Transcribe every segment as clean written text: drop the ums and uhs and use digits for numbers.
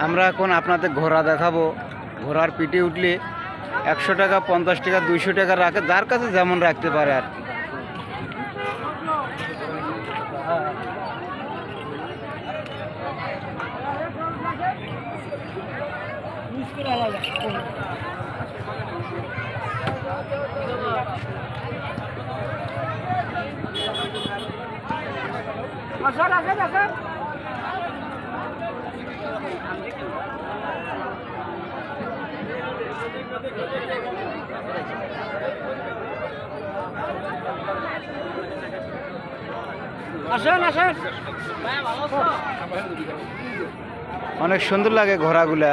আমরা এখন আপনাদের ঘোড়া দেখাবো। ঘোড়ার পিঠে উঠলে 100 টাকা, 50 টাকা, 200 টাকা রাখে, যার কাছে যেমন রাখতে পারে আর কি। অনেক সুন্দর লাগে ঘোড়াগুলা।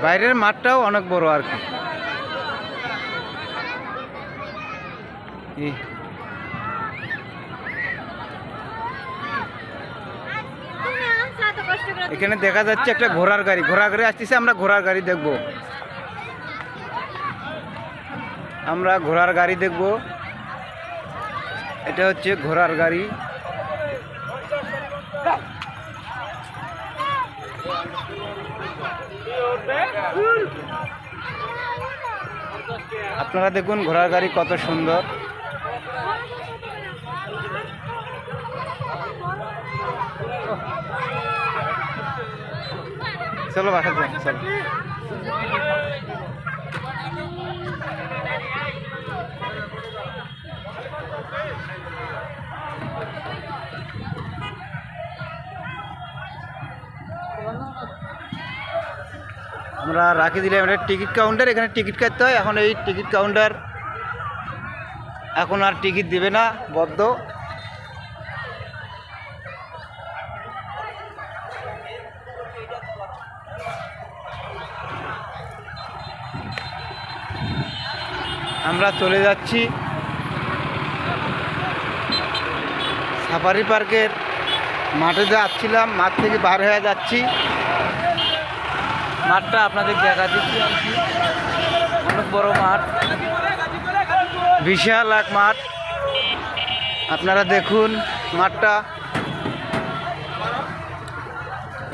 বাইরের মাঠটাও অনেক বড় আর কি। এখানে দেখা যাচ্ছে একটা ঘোড়ার গাড়ি। ঘোড়ার গাড়ি আসতেছে, আমরা ঘোড়ার গাড়ি দেখব। আমরা ঘোড়ার গাড়ি দেখব। এটা হচ্ছে ঘোড়ার গাড়ি। আপনারা দেখুন ঘোড়ার গাড়ি কত সুন্দর। চলো বাসা যাই, চলো। আমরা রাখি দিলাম এটা টিকিট কাউন্টার। এখানে টিকিট কাটতে হয়। এখন এই টিকিট কাউন্টার এখন আর টিকিট দিবে না, বদ্ধ। আমরা চলে যাচ্ছি সাফারি পার্কের মাঠে যাচ্ছিলাম, মাঠ থেকে বার হয়ে যাচ্ছি। মাঠটা আপনাদের দেখা দিচ্ছি আর কি। অনেক বড় মাঠ, বিশাল এক মাঠ। আপনারা দেখুন মাঠটা।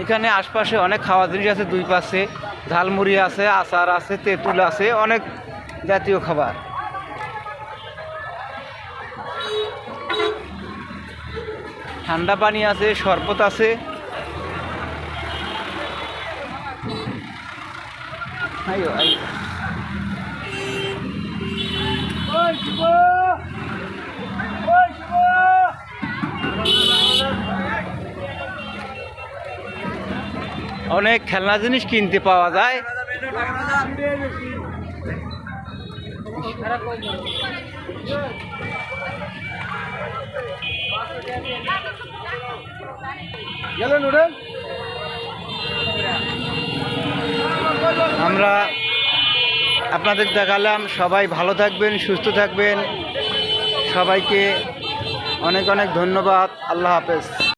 এখানে আশপাশে অনেক খাওয়া জিনিস আছে, দুই পাশে ঝালমুড়ি আছে, আচার আছে, তেঁতুল আছে, অনেক জাতীয় খাবার। ঠান্ডা পানি আছে, শরবত আছে। অনেক খেলনা জিনিস কিনতে পাওয়া যায়। আমরা আপনাদের দেখালাম। সবাই ভালো থাকবেন, সুস্থ থাকবেন। সবাইকে অনেক অনেক ধন্যবাদ। আল্লাহ হাফেজ।